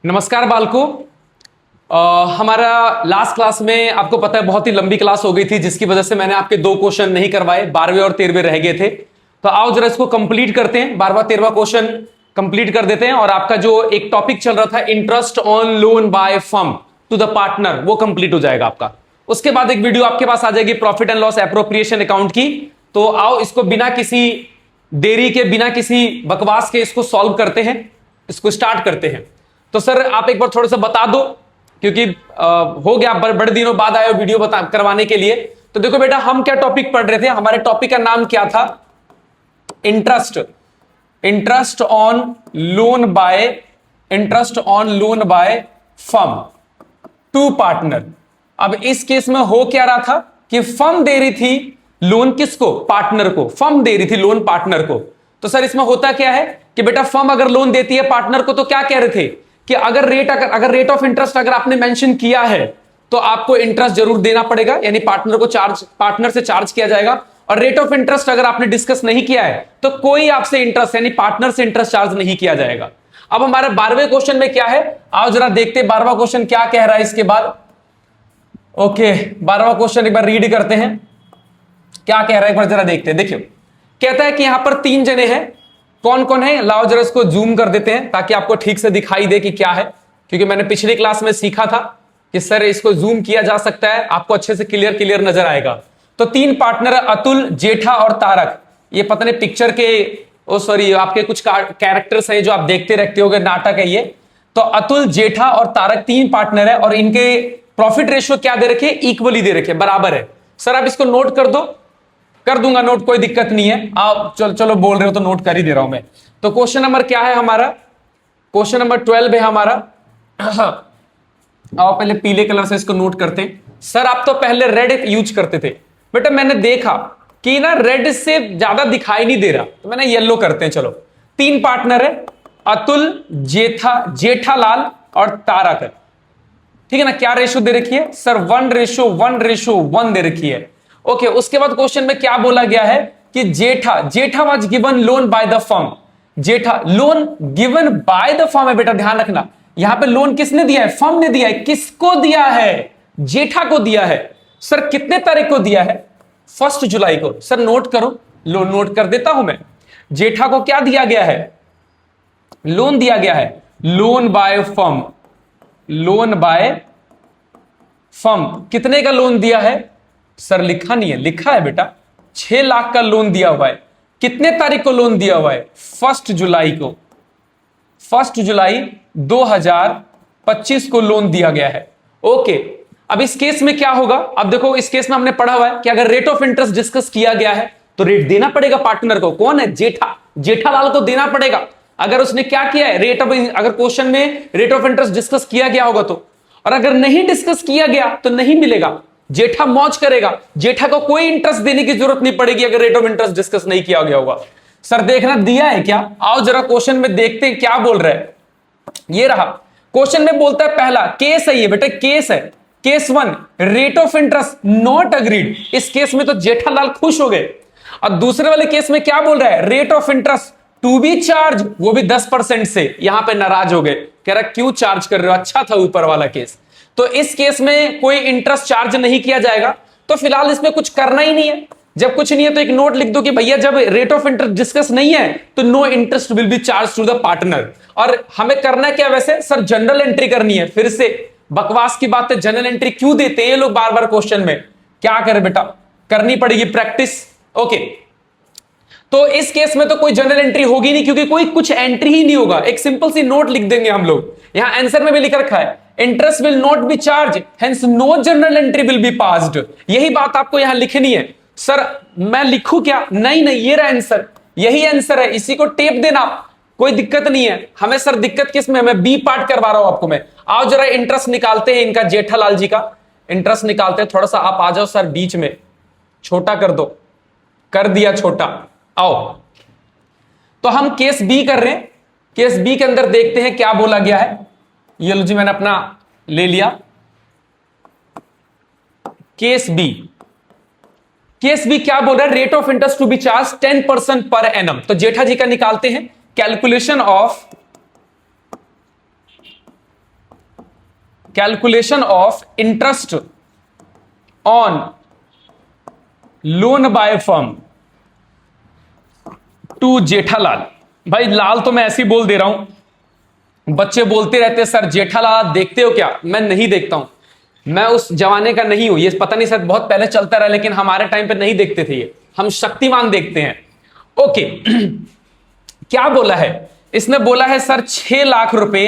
नमस्कार बालको। हमारा last class में आपको पता है बहुत ही लंबी क्लास हो गई थी, जिसकी वजह से मैंने आपके दो क्वेश्चन नहीं करवाए, 12वें और 13वें रह गए थे। तो आओ जरा इसको कंप्लीट करते हैं, 12वां 13वां क्वेश्चन कंप्लीट कर देते हैं। और आपका जो एक टॉपिक चल रहा था interest on loan by firm to the partner, वो कंप्लीट हो जाएगा आपका। उसके बाद एक वीडियो आपके पास आ जाएगी profit and loss appropriation account की। तो आओ इसको बिना किसी देरी के, बिना किसी बकवास के इसको सॉल्व करते हैं, इसको स्टार्ट करते हैं। तो सर आप एक बार थोड़ा सा बता दो, क्योंकि हो गया बड़े दिनों बाद आए वीडियो करवाने के लिए। तो देखो बेटा, हम क्या टॉपिक पढ़ रहे थे, हमारे टॉपिक का नाम क्या था? Interest on loan by firm to partner. अब इस केस में हो क्या रहा था कि फर्म दे रही थी लोन किसको? पार्टनर को। फर्म दे रही थी लोन पार्टनर को। तो सर इसमें होता क्या है कि बेटा फर्म अगर लोन देती है पार्टनर को, तो क्या कह रहे थे कि अगर रेट ऑफ इंटरेस्ट अगर आपने मेंशन किया है तो आपको इंटरेस्ट जरूर देना पड़ेगा, यानी पार्टनर से चार्ज किया जाएगा। और रेट ऑफ इंटरेस्ट अगर आपने डिस्कस नहीं किया है तो कोई आपसे इंटरेस्ट यानी पार्टनर से इंटरेस्ट चार्ज नहीं किया जाएगा। अब हमारे 12वें क्वेश्चन में क्या है, आओ जरा देखते हैं 12वां क्वेश्चन क्या कह रहा है इसके बाद। ओके, 12वां क्वेश्चन एक बार रीड करते हैं, क्या कह रहा है एक बार जरा देखते हैं। देखिए, कहता है कि यहां पर 3 जने हैं। कौन कौन है? लाओ जरा इसको जूम कर देते हैं ताकि आपको ठीक से दिखाई दे कि क्या है, क्योंकि मैंने पिछली क्लास में सीखा था कि सर इसको जूम किया जा सकता है, आपको अच्छे से क्लियर नजर आएगा। तो 3 पार्टनर है, अतुल, जेठा और तारक। ये पता नहीं पिक्चर के आपके कुछ कैरेक्टर्स हैं जो आप देखते रहते होगे, नाटक है ये। तो अतुल, जेठा और तारक 3 पार्टनर है और इनके प्रॉफिट रेशियो क्या दे रखे? इक्वली दे रखे, बराबर है। सर आप इसको नोट कर दो। कर दूंगा नोट, कोई दिक्कत नहीं है। आप चलो बोल रहे हो तो नोट कर ही दे रहा हूं मैं। तो क्वेश्चन नंबर क्या है हमारा? क्वेश्चन नंबर 12 है हमारा। आओ पहले पीले कलर से इसको नोट करते हैं। सर आप तो पहले रेड यूज करते थे बेटा, मैंने देखा कि ना रेड से ज्यादा दिखाई नहीं दे रहा, तो मैंने येलो करते हैं। चलो, 3 पार्टनर है, अतुल, जेठालाल और तारक है, ठीक है ना। क्या रेशियो दे रखी है? सर 1:1:1 दे रखी है। ओके, उसके बाद क्वेश्चन में क्या बोला गया है कि Jetha was given loan by the firm. Jetha loan given by the firm है बेटा, ध्यान रखना। यहां पे लोन किसने दिया है? फर्म ने दिया है। किसको दिया है? जेठा को दिया है। सर कितने तारीख को दिया है? 1 जुलाई को। सर नोट करो, लोन नोट कर देता हूं मैं। जेठा को क्या दिया गया है? लोन दिया गया है, लोन बाय फर्म। कितने का लोन दिया है? सर लिखा नहीं है, लिखा है बेटा 6 लाख का लोन दिया हुआ है। कितने तारीख को लोन दिया हुआ है? 1 जुलाई को। 1 जुलाई 2025 को लोन दिया गया है। ओके, अब इस केस में क्या होगा? अब देखो, इस केस में हमने पढ़ा हुआ है कि अगर रेट ऑफ इंटरेस्ट डिस्कस किया गया है तो रेट देना पड़ेगा पार्टनर को। कौन है? जेठालाल को देना पड़ेगा। अगर उसने क्या किया है, अगर क्वेश्चन में रेट ऑफ इंटरेस्ट डिस्कस किया गया होगा तो, और अगर नहीं डिस्कस किया गया तो नहीं मिलेगा। जेठा मौज करेगा, जेठा को कोई इंटरेस्ट देने की जरूरत नहीं पड़ेगी अगर रेट ऑफ इंटरेस्ट डिस्कस नहीं किया गया होगा। सर देखना दिया है क्या? आओ जरा क्वेश्चन में देखते हैं क्या बोल रहा है। ये रहा क्वेश्चन में, बोलता है पहला केस है ये बेटा, केस है case 1, rate of interest not agreed. इस केस में तो जेठालाल खुश हो गए। और दूसरे वाले केस में क्या बोल रहा है? Rate of interest to be charge, वो भी 10% से। यहां पे नाराज हो गए, कह रहा क्यों चार्ज कर रहे हो, अच्छा था ऊपर वाला केस। तो इस केस में कोई इंटरेस्ट चार्ज नहीं किया जाएगा, तो फिलहाल इसमें कुछ करना ही नहीं है। जब कुछ नहीं है तो एक नोट लिख दो कि भैया जब रेट ऑफ इंटरेस्ट डिस्कस नहीं है तो no interest will be charge to the partner. और हमें करना क्या वैसे? सर जनरल एंट्री करनी है। फिर से बकवास की बात है, जनरल एंट्री क्यों देते हैं ये लोग बार बार क्वेश्चन में? क्या करें बेटा, करनी पड़ेगी प्रैक्टिस। ओके, तो इस केस में तो कोई जनरल एंट्री होगी नहीं, क्योंकि कोई कुछ एंट्री ही नहीं होगा। एक सिंपल सी नोट लिख देंगे हम लोग। यहां आंसर में भी लिख रखा है interest will not be charge, hence no journal entry will be passed. यही बात आपको यहां लिखनी है। सर मैं लिखूं क्या? नहीं, ये रहा आंसर, यही आंसर है, इसी को टेप देना, कोई दिक्कत नहीं है हमें। सर दिक्कत किस में? मैं बी पार्ट करवा रहा हूं आपको मैं। आओ जरा इंटरेस्ट निकालते हैं इनका, जेठालाल जी का इंटरेस्ट निकालते हैं। थोड़ा सा आप आ जाओ सर बीच में, छोटा कर दो। कर दिया छोटा। आओ, तो हम केस बी कर रहे हैं। केस बी के अंदर देखते हैं क्या बोला गया है। ये लो जी, मैंने अपना ले लिया केस बी। केस बी क्या बोल रहा है? Rate of interest to be charge 10% per annum Jetha ji का निकालते हैं। Calculation of calculation of interest on loan by firm to Jethalal. भाई लाल तो मैं ऐसे ही बोल दे रहा हूं, बच्चे बोलते रहते हैं सर जेठालाल देखते हो क्या? मैं नहीं देखता हूं, मैं उस जमाने का नहीं हूं, ये पता नहीं सर बहुत पहले चलता रहा, लेकिन हमारे टाइम पे नहीं देखते थे ये, हम शक्तिमान देखते हैं। ओके क्या बोला है इसने? बोला है सर 6 लाख रुपए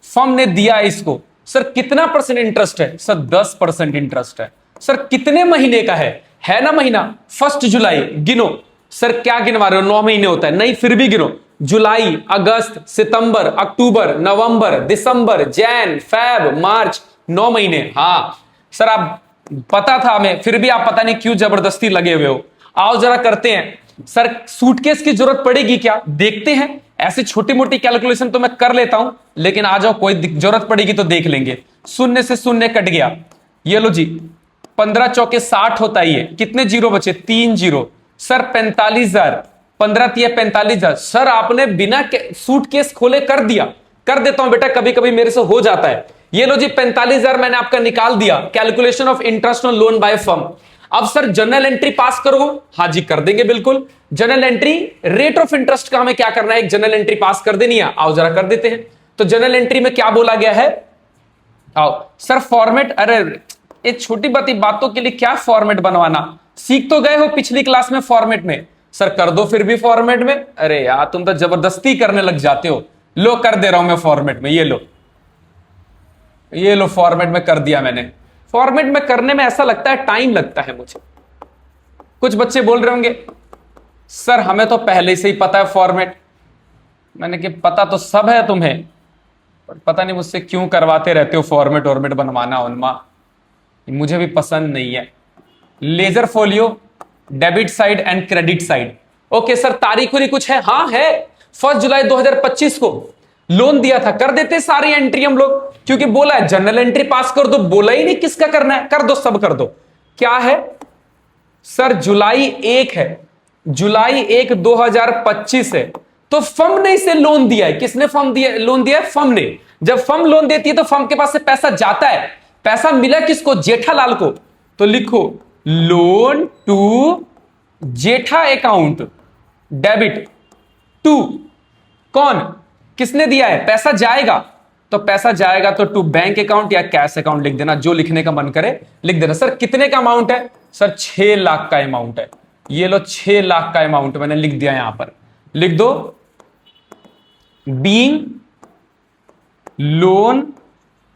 फर्म ने दिया इसको। सर कितना परसेंट इंटरेस्ट है? सर 10% इंटरेस्ट है। सर कितने महीने का है ना महीना? 1 जुलाई। गिनो। सर क्या गिनवा रहे हो? 9 महीने होता है। नहीं फिर भी गिनो। जुलाई, अगस्त, सितंबर, अक्टूबर, नवंबर, दिसंबर, जैन, फेब, मार्च, 9 महीने। हाँ सर आप पता था हमें, फिर भी आप पता नहीं क्यों जबरदस्ती लगे हुए हो। आओ जरा करते हैं। सर सूटकेस की जरूरत पड़ेगी क्या? देखते हैं। ऐसी छोटी मोटी कैलकुलेशन तो मैं कर लेता हूं, लेकिन आ जाओ कोई जरूरत पड़ेगी तो देख लेंगे। शून्य से शून्य कट गया, ये लो जी। 15 चौके 60 होता है। ये कितने जीरो बचे? 3 जीरो। सर 45,000। 15 तिया 45,000। सर आपने बिना सूटकेस खोले कर दिया। कर देता हूं बेटा, कभी कभी मेरे से हो जाता है। ये लो जी 45,000 मैंने आपका निकाल दिया। Calculation of interest on loan by firm. अब सर जनरल एंट्री पास करो? हाँ जी कर देंगे बिल्कुल। General entry rate of interest का हमें क्या करना है? एक जनरल एंट्री पास कर देनी है। आओ जरा कर देते हैं। तो जनरल एंट्री में क्या बोला गया है? आओ सर फॉर्मेट। अरे ये छोटी बाती बातों के लिए क्या फॉर्मेट बनवाना? सीख तो गए हो पिछली क्लास में फॉर्मेट में। सर कर दो फिर भी फॉर्मेट में। अरे यार तुम तो जबरदस्ती करने लग जाते हो। लो कर दे रहा हूं मैं फॉर्मेट में। ये लो फॉर्मेट में कर दिया मैंने। फॉर्मेट में करने में ऐसा लगता है टाइम लगता है मुझे। कुछ बच्चे बोल रहे होंगे सर हमें तो पहले से ही पता है फॉर्मेट। मैंने कि पता तो सब है तुम्हें, पर पता नहीं मुझसे क्यों करवाते रहते हो फॉर्मेट वॉर्मेट बनवाना उनमा, मुझे भी पसंद नहीं है। Ledger folio, debit side and credit side. Okay sir तारीख वारी कुछ है? हाँ है। 1 जुलाई 2025 को लोन दिया था। कर देते सारी एंट्री हम लोग, क्योंकि बोला है जनरल एंट्री पास कर दो। बोला ही नहीं किसका करना है। कर दो, सब कर दो। क्या है सर? जुलाई 1 है। जुलाई 1 2025 है। तो फर्म ने इसे लोन दिया है। किसने फर्म दिया? लोन दिया है फर्म ने। जब फर्म लोन देती है तो फर्म के पास से पैसा जाता है। पैसा मिला किसको? जेठालाल को। तो लिखो loan to Jetha account, debit to कौन? किसने दिया है? पैसा जाएगा। तो पैसा जाएगा तो टू बैंक अकाउंट या कैश अकाउंट लिख देना, जो लिखने का मन करे लिख देना। सर कितने का अमाउंट है? सर 6 लाख का अमाउंट है। ये लो 6 लाख का अमाउंट मैंने लिख दिया। यहां पर लिख दो being loan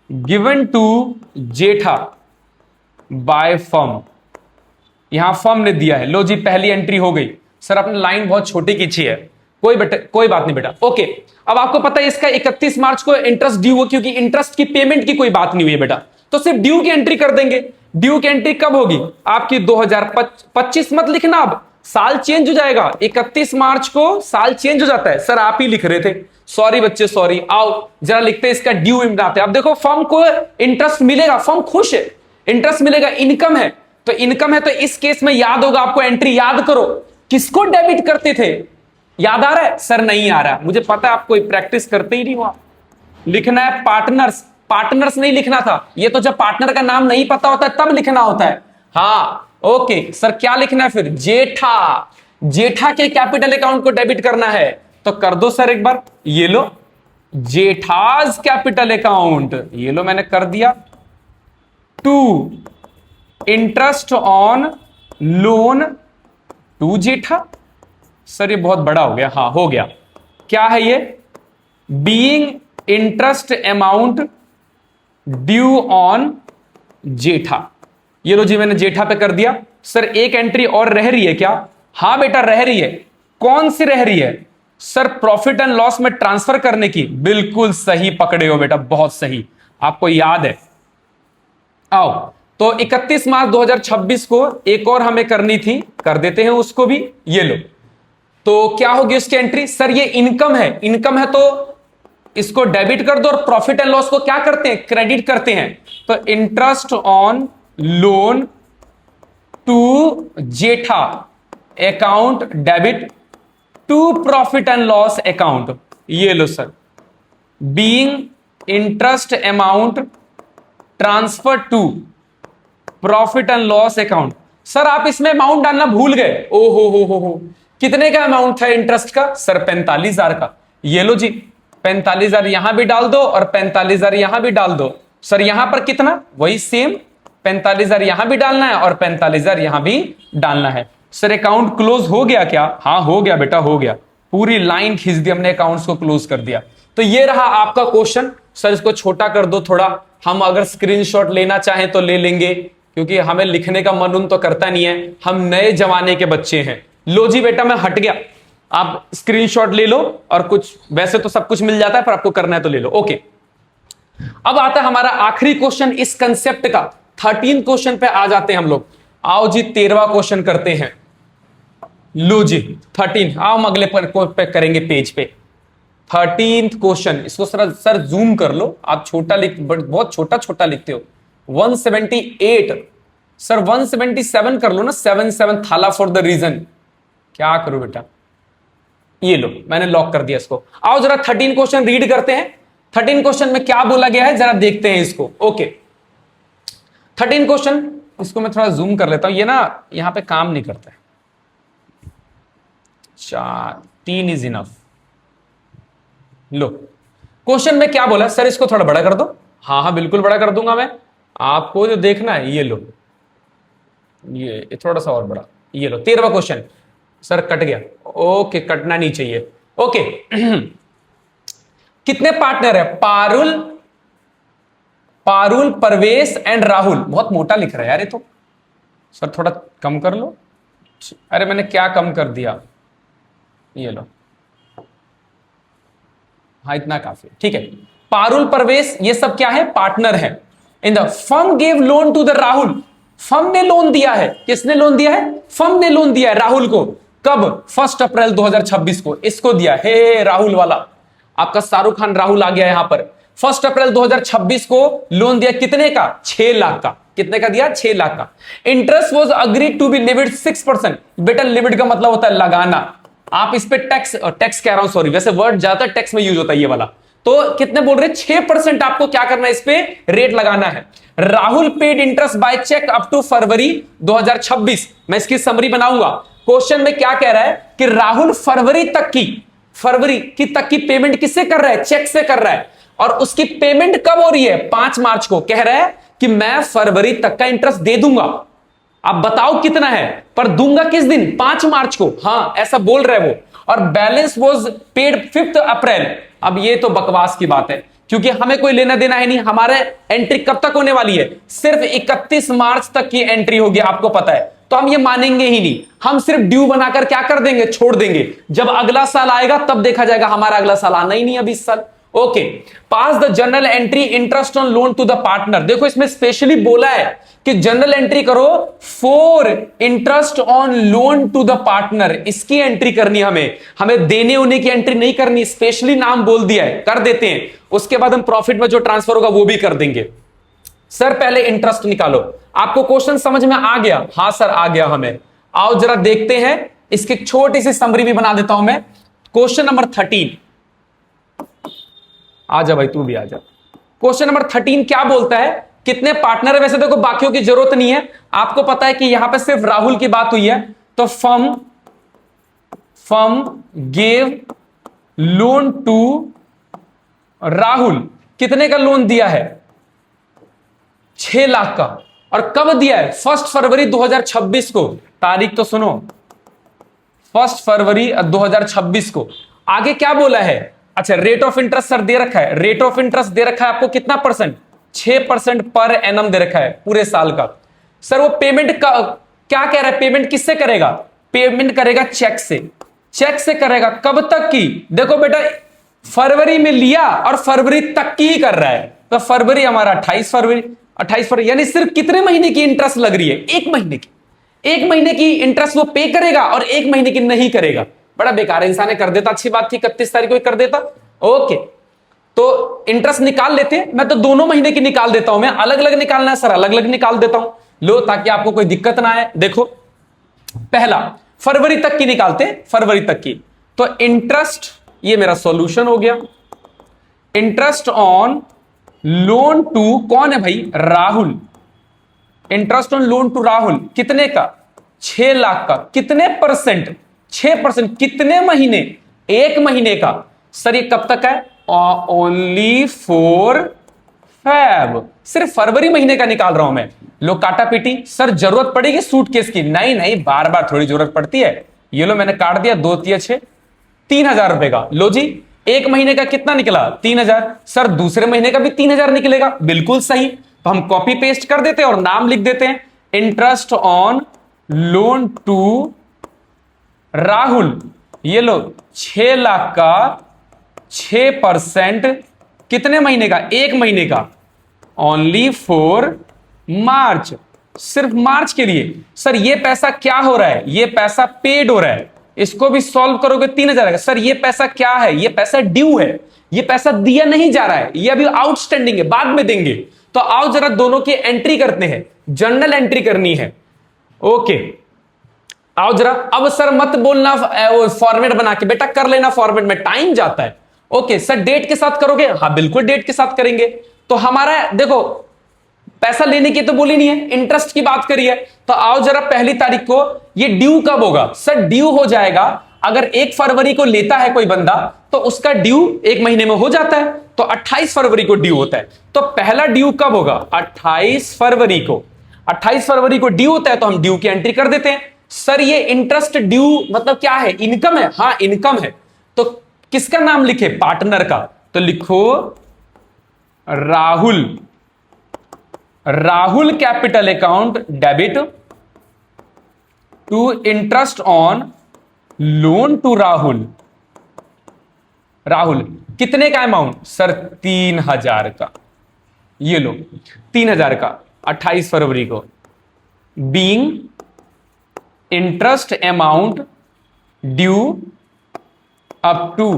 given to Jetha by firm. यहां फर्म ने दिया है। लो जी पहली एंट्री हो गई। सर अपनी लाइन बहुत छोटी खींची है। कोई बात नहीं बेटा। ओके अब आपको पता है इसका 31 मार्च को इंटरेस्ट ड्यू हो, क्योंकि इंटरेस्ट की पेमेंट की कोई बात नहीं हुई है बेटा, तो सिर्फ ड्यू की एंट्री कर देंगे। ड्यू की एंट्री कब होगी आपकी? 2025 मत लिखना, अब साल चेंज हो जाएगा। 31 मार्च को साल चेंज हो जाता है। सर आप ही लिख रहे थे, सॉरी बच्चे सॉरी। आओ जरा लिखते हैं इसका ड्यू बनाते हैं। अब देखो फर्म को इंटरेस्ट मिलेगा, फर्म खुश है, इंटरेस्ट मिलेगा, इनकम है। तो इनकम है तो इस केस में याद होगा आपको, एंट्री याद करो। किसको डेबिट करते थे? याद आ रहा है? सर नहीं आ रहा, मुझे पता है आप कोई प्रैक्टिस करते ही नहीं हो। लिखना है पार्टनर्स। पार्टनर्स नहीं लिखना था, ये तो जब पार्टनर का नाम नहीं पता होता है तब लिखना होता है। हाँ ओके सर क्या लिखना है फिर? जेठा। जेठा के कैपिटल अकाउंट को डेबिट करना है, तो कर दो सर एक बार। ये लो जेठाज कैपिटल अकाउंट, ये लो मैंने कर दिया। To interest on loan to Jetha. Sir ये बहुत बड़ा हो गया। हाँ हो गया। क्या है ये? Being interest amount due on Jetha. ये लो जी मैंने जेठा पे कर दिया। सर एक एंट्री और रह रही है क्या? हाँ बेटा रह रही है। कौन सी रह रही है? सर प्रॉफिट एंड लॉस में ट्रांसफर करने की। बिल्कुल सही पकड़े हो बेटा, बहुत सही, आपको याद है। आओ तो 31 मार्च 2026 को एक और हमें करनी थी, कर देते हैं उसको भी। ये लो तो क्या होगी उसकी एंट्री? सर ये इनकम है, इनकम है तो इसको डेबिट कर दो, और प्रॉफिट एंड लॉस को क्या करते हैं? क्रेडिट करते हैं। तो interest on loan to Jetha account debit to profit and loss account. ये लो sir being interest amount transfer to profit and loss account. Sir आप इसमें अमाउंट डालना भूल गए। ओ हो, कितने का अमाउंट था इंटरेस्ट का? सर 45,000 का। ये लो जी, 45,000 यहां भी डाल दो और 45,000 यहां भी डाल दो। सर यहां पर कितना? वही सेम 45,000 यहां भी डालना है और 45,000 यहां भी डालना है। सर अकाउंट क्लोज हो गया क्या? हाँ हो गया बेटा, हो गया। पूरी लाइन खींच दी हमने, अकाउंट्स को क्लोज कर दिया। तो ये रहा आपका क्वेश्चन। सर इसको छोटा कर दो थोड़ा, हम अगर स्क्रीनशॉट लेना चाहें तो ले लेंगे, क्योंकि हमें लिखने का मन तो करता नहीं है, हम नए जमाने के बच्चे हैं। लो जी बेटा मैं हट गया, आप स्क्रीनशॉट ले लो और कुछ, वैसे तो सब कुछ मिल जाता है पर आपको करना है तो ले लो। ओके, अब आता है हमारा आखिरी क्वेश्चन इस कंसेप्ट का। 13 क्वेश्चन पे आ जाते हैं हम लोग। आओ जी 13वां क्वेश्चन करते हैं। लो जी 13, आओ हम अगले पे करेंगे पेज पे। 13th क्वेश्चन, इसको सर जूम कर लो, आप छोटा बहुत छोटा छोटा लिखते हो। 178, सर 177 कर लो ना, 77 थाला फॉर द रीजन। क्या करूं बेटा, ये लो मैंने लॉक कर दिया इसको। आओ जरा 13 क्वेश्चन रीड करते हैं। 13 क्वेश्चन में क्या बोला गया है जरा देखते हैं इसको। ओके 13 क्वेश्चन, इसको मैं थोड़ा जूम कर लेता हूं, ये ना यहां पे काम नहीं करता है। 3 इज इनफ। लो क्वेश्चन में क्या बोला सर, इसको थोड़ा बड़ा कर दो। हाँ हाँ बिल्कुल बड़ा कर दूंगा मैं, आपको जो देखना है। ये लो, ये थोड़ा सा और बड़ा। ये लो 13वां क्वेश्चन। सर कट गया, ओके कटना नहीं चाहिए। ओके कितने पार्टनर है? पारुल, परवेश एंड राहुल। बहुत मोटा लिख रहा है यार ये तो, सर थोड़ा कम कर लो। अरे मैंने क्या कम कर दिया, ये लो, हाँ इतना काफी, ठीक है। पारुल, परवेश ये सब क्या है? पार्टनर है। In the firm gave loan to the Rahul, firm ने लोन दिया है। किसने लोन दिया है? फर्म ने लोन दिया है राहुल को। कब? 1 अप्रैल 2026 को इसको दिया। हे राहुल वाला, आपका शाहरुख खान राहुल आ गया यहां पर। 1 अप्रैल 2026 को लोन दिया, कितने का? 6 लाख का। कितने का दिया? 6 लाख का। Interest was agreed to be limit 6%। बेटा लिमिट का मतलब होता है लगाना। आप इस पे टैक्स कह रहा हूं, सॉरी, वैसे वर्ड ज्यादा टैक्स में यूज होता है ये वाला। तो कितने बोल रहे? 6% आपको क्या करना है? इस पे रेट लगाना है। Rahul paid interest by cheque up to February 2026। मैं इसकी समरी बनाऊंगा। क्वेश्चन में क्या कह रहा है कि राहुल फरवरी तक की पेमेंट किससे कर रहा है? चेक से कर रहा है। और उसकी पेमेंट कब हो रही है? 5 मार्च को। कह रहा है कि मैं फरवरी तक का इंटरेस्ट दे दूंगा, आप बताओ कितना है, पर दूंगा किस दिन? 5 मार्च को। हाँ ऐसा बोल रहे वो। और बैलेंस वॉज पेड 5 अप्रैल। अब ये तो बकवास की बात है, क्योंकि हमें कोई लेना देना है नहीं। हमारे एंट्री कब तक होने वाली है? सिर्फ 31 मार्च तक की एंट्री होगी, आपको पता है। तो हम ये मानेंगे ही नहीं, हम सिर्फ ड्यू बनाकर क्या कर देंगे? छोड़ देंगे। जब अगला साल आएगा तब देखा जाएगा। हमारा अगला साल आना ही नहीं अभी इस साल। Okay, pass the journal entry interest on loan to the partner. देखो इसमें स्पेशली बोला है कि जनरल एंट्री करो for interest on loan to the partner. इसकी एंट्री करनी हमें देने होने की एंट्री नहीं करनी। स्पेशली नाम बोल दिया है, कर देते हैं। उसके बाद हम प्रॉफिट में जो ट्रांसफर होगा वो भी कर देंगे। सर पहले इंटरेस्ट निकालो। आपको क्वेश्चन समझ में आ गया? हाँ सर आ गया हमें। आओ जरा देखते हैं, इसकी छोटी सी समरी भी बना देता हूं मैं। क्वेश्चन नंबर 13, आजा भाई तू भी आजा। क्वेश्चन नंबर 13 क्या बोलता है? कितने पार्टनर है? वैसे देखो बाकियों की जरूरत नहीं है, आपको पता है कि यहां पे सिर्फ राहुल की बात हुई है। तो firm gave loan to Rahul. कितने का लोन दिया है? 6 लाख का। और कब दिया है? 1 फरवरी 2026 को। तारीख तो सुनो, 1 फरवरी 2026 को। आगे क्या बोला है? अच्छा रेट ऑफ इंटरेस्ट सर दे रखा है। रेट ऑफ इंटरेस्ट दे रखा है आपको कितना परसेंट? 6% पर एनम दे रखा है पूरे साल का। सर वो पेमेंट का क्या कह रहा है? पेमेंट किससे करेगा? पेमेंट करेगा चेक से। चेक से करेगा कब तक की? देखो बेटा फरवरी में लिया और फरवरी तक की ही कर रहा है। तो फरवरी हमारा 28 फरवरी, यानी सिर्फ कितने महीने की इंटरेस्ट लग रही है? 1 महीने की। 1 महीने की इंटरेस्ट वो पे करेगा और 1 महीने की नहीं करेगा। बड़ा बेकार इंसान है, कर देता अच्छी बात थी, 31 तारीख को कर देता। ओके तो इंटरेस्ट निकाल लेते। मैं तो दोनों महीने की निकाल देता हूं। मैं अलग अलग निकालना है सर, अलग अलग निकाल देता हूं। लो ताकि आपको कोई दिक्कत ना आए। देखो पहला फरवरी तक की निकालते, फरवरी तक की। तो इंटरेस्ट, ये मेरा सॉल्यूशन हो गया। इंटरेस्ट ऑन लोन टू कौन है भाई? Rahul. Interest on loan to Rahul कितने का? 6 लाख का। कितने परसेंट? 6%। कितने महीने? 1 महीने का। सर ये कब तक है? Only for Feb. सिर्फ फरवरी महीने का निकाल रहा हूं मैं। लो काटा पीटी। सर जरूरत पड़ेगी सूटकेस की? नहीं नहीं, बार बार थोड़ी जरूरत पड़ती है। ये लो मैंने काट दिया, 2 तिया 6, 3,000 रुपए का। लो जी, 1 महीने का कितना निकला? 3,000। सर दूसरे महीने का भी 3,000 निकलेगा। बिल्कुल सही। तो हम कॉपी पेस्ट कर देते हैं और नाम लिख देते हैं, interest on loan to Rahul. ये लो 6 लाख का 6%। कितने महीने का? 1 महीने का। Only for March. सिर्फ मार्च के लिए। सर ये पैसा क्या हो रहा है? ये पैसा पेड हो रहा है। इसको भी सॉल्व करोगे 3,000 आएगा। सर ये पैसा क्या है? ये पैसा ड्यू है। ये पैसा दिया नहीं जा रहा है, ये अभी आउटस्टैंडिंग है, बाद में देंगे। तो आओ जरा दोनों की एंट्री करते हैं। जर्नल एंट्री करनी है। ओके आओ जरा। अब सर मत बोलना फॉर्मेट बना के, बेटा कर लेना फॉर्मेट में, टाइम जाता है। ओके सर डेट के साथ करोगे? हाँ बिल्कुल डेट के साथ करेंगे। तो हमारा देखो पैसा लेने की तो बोली नहीं है, इंटरेस्ट की बात करी है। तो आओ जरा पहली तारीख को ये ड्यू कब होगा? सर ड्यू हो जाएगा अगर 1 फरवरी को लेता है कोई बंदा तो उसका ड्यू 1 महीने में हो जाता है, तो 28 फरवरी को ड्यू होता है। तो पहला ड्यू कब होगा? 28 फरवरी को। 28 फरवरी को ड्यू होता है तो हम ड्यू की एंट्री कर देते हैं। सर ये इंटरेस्ट ड्यू मतलब क्या है? इनकम है। हाँ इनकम है। तो किसका नाम लिखे? पार्टनर का। तो लिखो Rahul. Rahul capital account debit to interest on loan to Rahul. Rahul कितने का अमाउंट? सर 3,000 का। ये लो 3,000 का 28 फरवरी को। Being interest amount due up to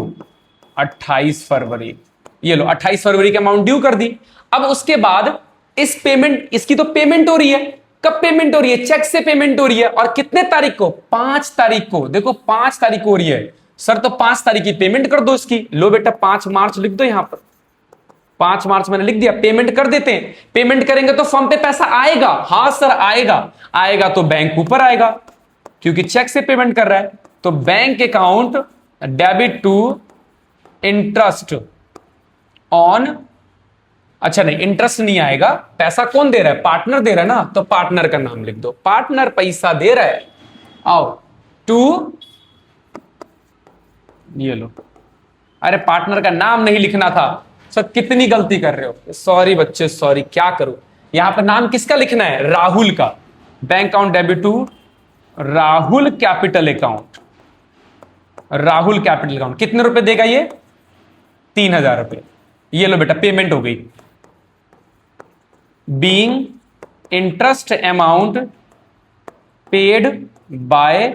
28 February. ये लो 28 फरवरी के अमाउंट ड्यू कर दी। अब उसके बाद इस पेमेंट, इसकी तो पेमेंट हो रही है। कब पेमेंट हो रही है? चेक से पेमेंट हो रही है। और कितने तारीख को? 5 तारीख को। देखो 5 तारीख को हो रही है। सर तो 5 तारीख की पेमेंट कर दो इसकी। लो बेटा 5 मार्च लिख दो यहां पर। 5 मार्च मैंने लिख दिया। पेमेंट कर देते हैं। पेमेंट करेंगे तो फर्म पे पैसा आएगा। हाँ सर आएगा। आएगा तो बैंक ऊपर आएगा क्योंकि चेक से पेमेंट कर रहा है। तो bank account debit to interest on, अच्छा नहीं इंटरेस्ट नहीं आएगा। पैसा कौन दे रहा है? पार्टनर दे रहा है ना, तो पार्टनर का नाम लिख दो। पार्टनर पैसा दे रहा है। आओ टू, ये लो। अरे पार्टनर का नाम नहीं लिखना था। सर कितनी गलती कर रहे हो। सॉरी बच्चे सॉरी, क्या करूं। यहां पर नाम किसका लिखना है? राहुल का। Bank account debit to Rahul capital account. Rahul capital account. कितने रुपए देगा ये? 3,000 रुपए। ये लो बेटा पेमेंट हो गई। Being interest amount paid by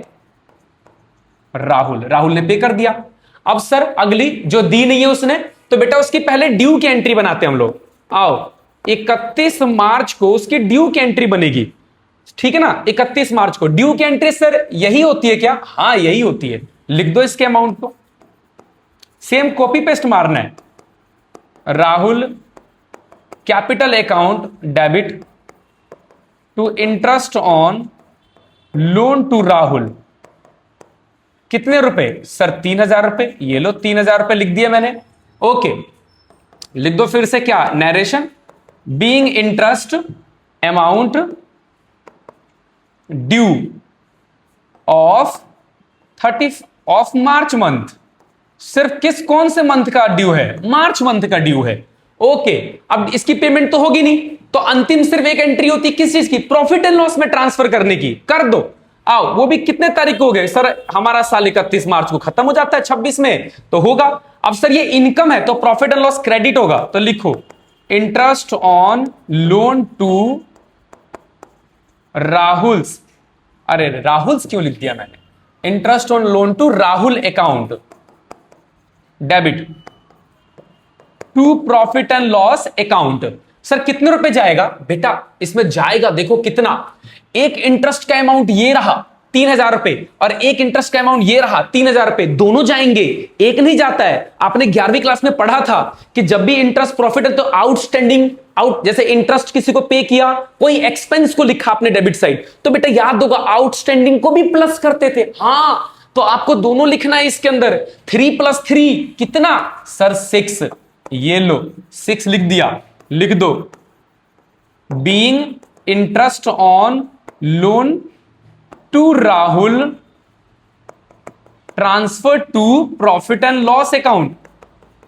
Rahul. Rahul ने पे कर दिया। अब सर अगली जो दी नहीं है उसने, तो बेटा उसकी पहले ड्यू की एंट्री बनाते हैं हम लोग। आओ 31 मार्च को उसकी ड्यू की एंट्री बनेगी। ठीक है ना, 31 मार्च को ड्यू की एंट्री। सर यही होती है क्या? हाँ यही होती है। लिख दो इसके अमाउंट को। सेम कॉपी पेस्ट मारना है। Rahul capital account debit to interest on loan to Rahul. कितने रुपए? सर 3,000 रुपए। ये लो 3,000 रुपए लिख दिया मैंने। ओके लिख दो फिर से क्या? Narration. Being interest amount due of 30 of March month. सिर्फ किस कौन से मंथ का ड्यू है? मार्च मंथ का ड्यू है। ओके अब इसकी पेमेंट तो होगी नहीं, तो अंतिम सिर्फ एक एंट्री होती है किस चीज की? प्रॉफिट एंड लॉस में ट्रांसफर करने की। कर दो। आओ वो भी कितने तारीख को हो गए? सर हमारा साल 31 मार्च को खत्म हो जाता है, 26 में तो होगा। अब सर ये इनकम है तो प्रॉफिट एंड लॉस क्रेडिट होगा। तो लिखो interest on loan to Rahul's. अरे राहुल्स क्यों लिख दिया मैंने? Interest on loan to Rahul account debit to profit and loss account. Sir कितने रुपए जाएगा? बेटा इसमें जाएगा देखो कितना। एक इंटरेस्ट का अमाउंट ये रहा, 3,000 रुपए और एक इंटरेस्ट का अमाउंट ये रहा 3,000 रुपए, दोनों जाएंगे, एक नहीं जाता है। आपने 11वीं क्लास में पढ़ा था कि जब भी इंटरेस्ट प्रॉफिट है तो आउटस्टैंडिंग जैसे इंटरेस्ट किसी को पे किया, कोई एक्सपेंस को लिखा आपने डेबिट साइड, तो बेटा याद होगा आउटस्टैंडिंग को भी प्लस करते थे। हां, तो आपको दोनों लिखना है इसके अंदर। 3 + 3 कितना सर 6, ये लो 6 लिख दिया, लिख दो being interest on loan to Rahul transfer to profit and loss account.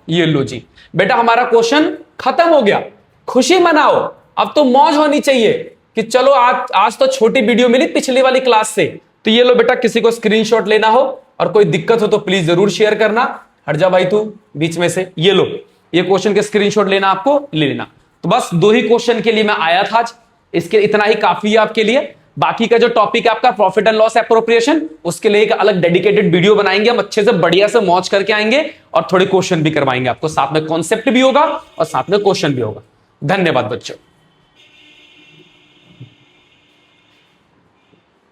ये लो जी बेटा, हमारा क्वेश्चन खत्म हो गया। खुशी मनाओ, अब तो मौज होनी चाहिए कि चलो आज तो छोटी वीडियो मिली पिछली वाली क्लास से। तो ये लो बेटा, किसी को स्क्रीनशॉट लेना हो और कोई दिक्कत हो तो प्लीज जरूर शेयर करना। हट जा भाई तू बीच में से। ये लो, ये क्वेश्चन के स्क्रीनशॉट लेना आपको, ले लेना। तो बस 2 ही क्वेश्चन के लिए मैं आया था आज, इसके इतना ही काफी है आपके लिए। बाकी का जो टॉपिक है आपका प्रॉफिट एंड लॉस एप्रोप्रिएशन, उसके लिए एक अलग डेडिकेटेड वीडियो बनाएंगे हम, अच्छे से बढ़िया से मौज करके आएंगे और थोड़े क्वेश्चन भी करवाएंगे आपको, साथ में कॉन्सेप्ट भी होगा और साथ में क्वेश्चन भी होगा। धन्यवाद बच्चों।